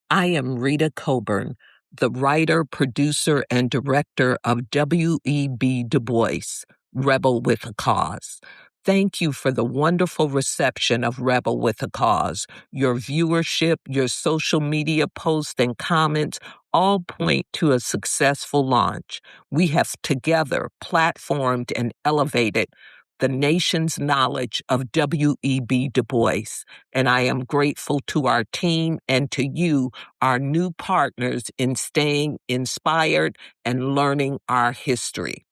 I am Rita Coburn, the writer, producer, and director of W.E.B. Du Bois, Rebel with a Cause. Thank you for the wonderful reception of Rebel with a Cause. Your viewership, your social media posts, and comments all point to a successful launch. We have together platformed and elevated the nation's knowledge of W.E.B. Du Bois, and I am grateful to our team and to you, our new partners, in staying inspired and learning our history.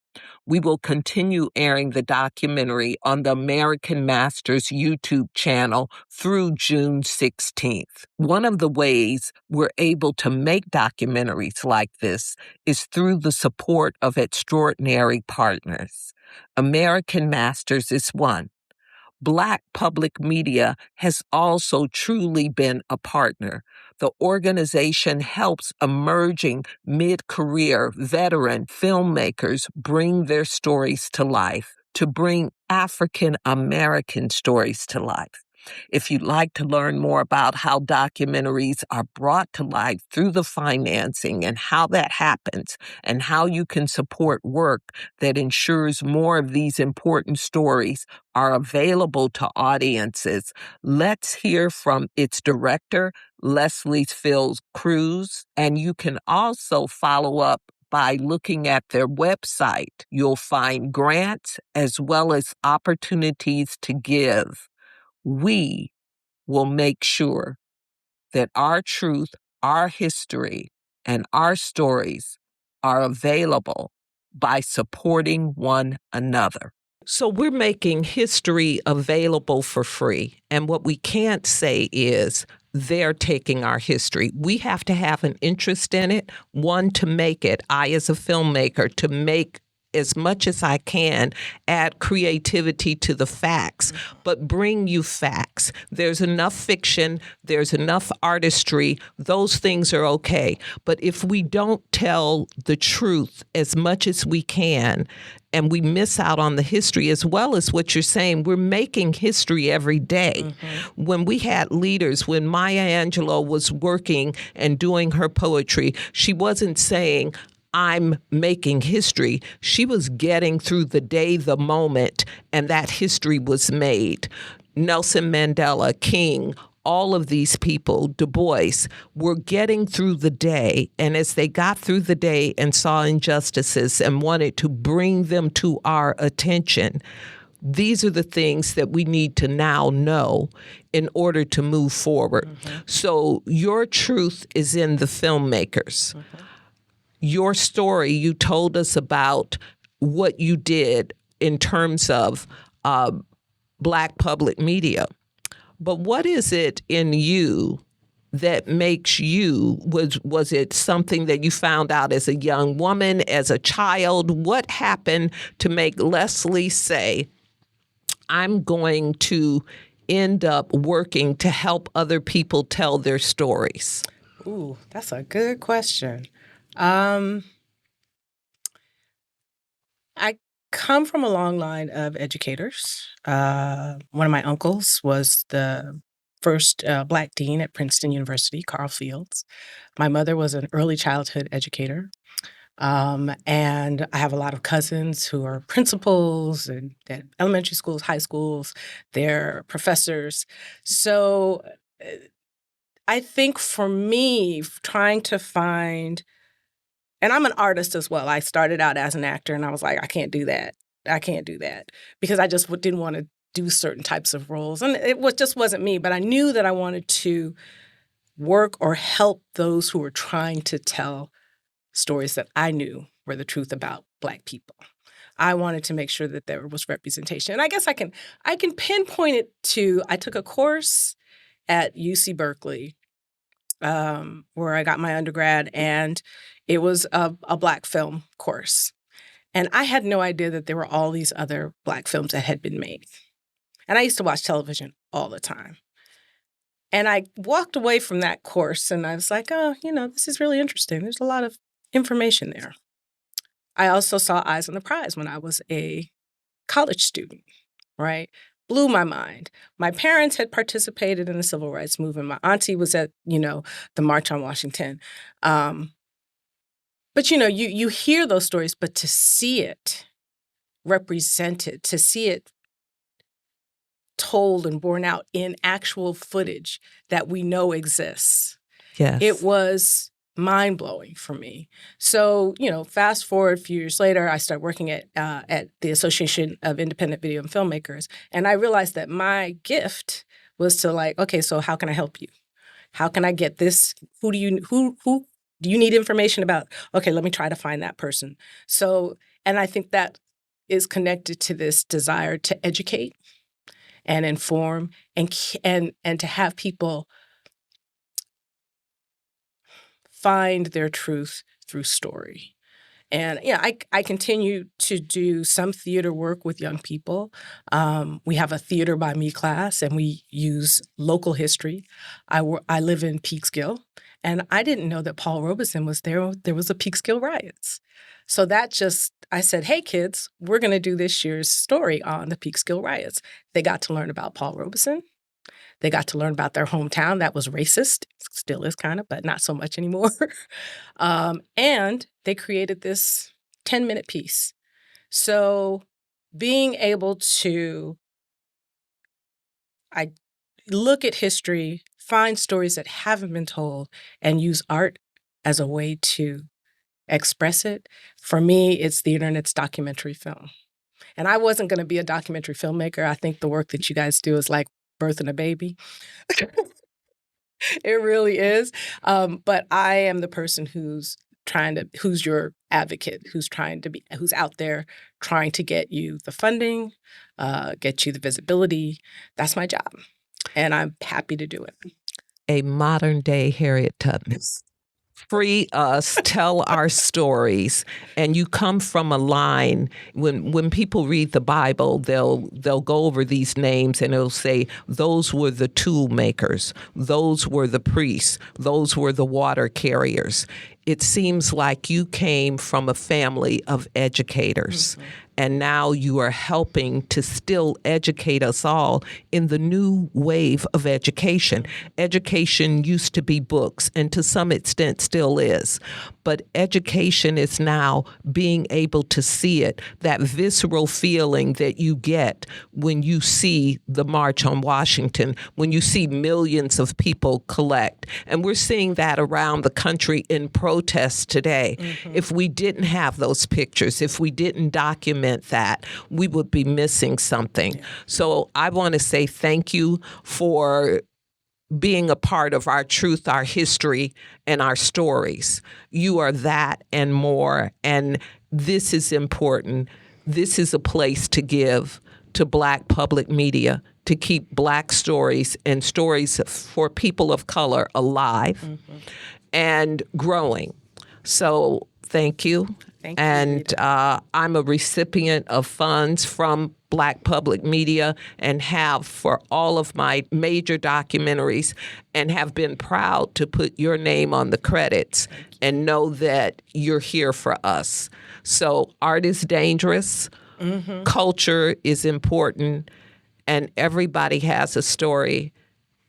We will continue airing the documentary on the American Masters YouTube channel through June 16th. One of the ways we're able to make documentaries like this is through the support of extraordinary partners. American Masters is one. Black public media has also truly been a partner. The organization helps emerging mid-career veteran filmmakers bring their stories to life, to bring African American stories to life. If you'd like to learn more about how documentaries are brought to life through the financing and how that happens, and how you can support work that ensures more of these important stories are available to audiences, let's hear from its director, Leslie Fields-Cruz, and you can also follow up by looking at their website. You'll find grants as well as opportunities to give. We will make sure that our truth, our history, and our stories are available by supporting one another. So we're making history available for free. And what we can't say is they're taking our history. We have to have an interest in it, one, to make it. I, as a filmmaker, to make as much as I can, add creativity to the facts, but bring you facts. There's enough fiction, there's enough artistry, those things are okay. But if we don't tell the truth as much as we can, and we miss out on the history, as well as what you're saying, we're making history every day. Mm-hmm. When we had leaders, when Maya Angelou was working and doing her poetry, she wasn't saying, I'm making history. She was getting through the day, the moment, and that history was made. Nelson Mandela, King, all of these people, Du Bois, were getting through the day. And as they got through the day and saw injustices and wanted to bring them to our attention, these are the things that we need to now know in order to move forward. Mm-hmm. So your truth is in the filmmakers. Mm-hmm. Your story, you told us about what you did in terms of Black public media. But what is it in you that makes you, was it something that you found out as a young woman, as a child? What happened to make Leslie say, I'm going to end up working to help other people tell their stories? Ooh, that's a good question. I come from a long line of educators. One of my uncles was the first Black dean at Princeton University, Carl Fields. My mother was an early childhood educator. And I have a lot of cousins who are principals and at elementary schools, high schools, they're professors. So I think for me, trying to find, and I'm an artist as well. I started out as an actor and I was like, I can't do that. I can't do that because I just didn't want to do certain types of roles. And just wasn't me, but I knew that I wanted to work or help those who were trying to tell stories that I knew were the truth about Black people. I wanted to make sure that there was representation. And I guess I can pinpoint it to, I took a course at UC Berkeley where I got my undergrad, and it was a Black film course. And I had no idea that there were all these other Black films that had been made. And I used to watch television all the time. And I walked away from that course and I was like, oh, this is really interesting. There's a lot of information there. I also saw Eyes on the Prize when I was a college student, right? blew my mind. My parents had participated in the civil rights movement. My auntie was at, the March on Washington. But, you hear those stories, but to see it represented, to see it told and borne out in actual footage that we know exists, Yes. it was mind-blowing for me. So, fast forward a few years later, I started working at the Association of Independent Video and Filmmakers, and I realized that my gift was to okay, so how can I help you? How can I get this? Who do you need information about? Okay, let me try to find that person. So, and I think that is connected to this desire to educate and inform and to have people find their truth through story. And I continue to do some theater work with young people. We have a Theater by Me class, and we use local history. I live in Peekskill, and I didn't know that Paul Robeson was there. There was a Peekskill riots. So I said, hey, kids, we're going to do this year's story on the Peekskill riots. They got to learn about Paul Robeson. They got to learn about their hometown that was racist, still is kind of, but not so much anymore. And they created this 10-minute piece. So being able to look at history, find stories that haven't been told, and use art as a way to express it, for me, it's theater and it's documentary film. And I wasn't going to be a documentary filmmaker. I think the work that you guys do is like birthing a baby. It really is. But I am the person who's your advocate, who's out there trying to get you the funding, get you the visibility. That's my job. And I'm happy to do it. A modern day Harriet Tubman. Free us, tell our stories. And you come from a line, when people read the Bible, they'll go over these names and it'll say, those were the tool makers, those were the priests, those were the water carriers. It seems like you came from a family of educators. Mm-hmm. And now you are helping to still educate us all in the new wave of education. Education used to be books, and to some extent still is. But education is now being able to see it, that visceral feeling that you get when you see the March on Washington, when you see millions of people collect. And we're seeing that around the country in protests today. Mm-hmm. If we didn't have those pictures, if we didn't document that, we would be missing something. Yeah. So I want to say thank you for being a part of our truth, our history, and our stories. You are that and more, and this is important. This is a place to give to Black public media, to keep Black stories and stories for people of color alive and growing. So thank you. Thank you, and I'm a recipient of funds from Black public media and have for all of my major documentaries, and have been proud to put your name on the credits and know that you're here for us. So art is dangerous. Mm-hmm. Culture is important, and everybody has a story.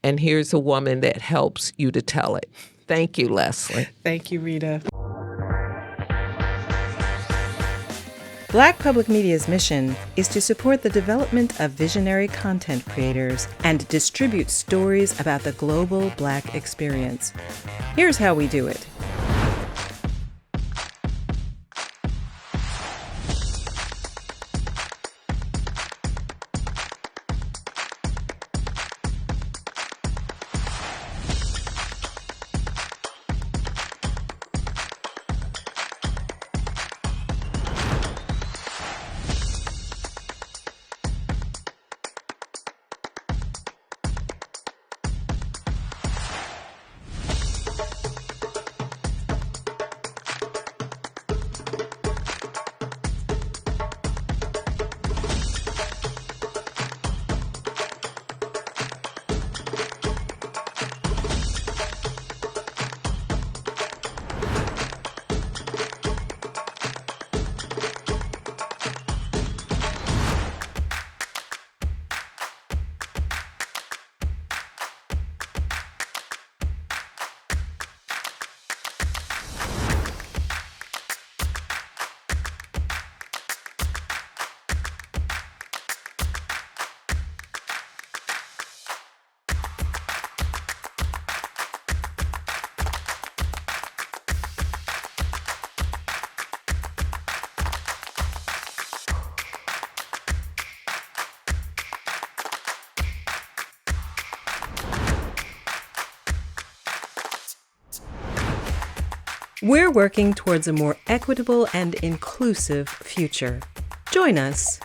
And here's a woman that helps you to tell it. Thank you, Leslie. Thank you, Rita. Black Public Media's mission is to support the development of visionary content creators and distribute stories about the global Black experience. Here's how we do it. We're working towards a more equitable and inclusive future. Join us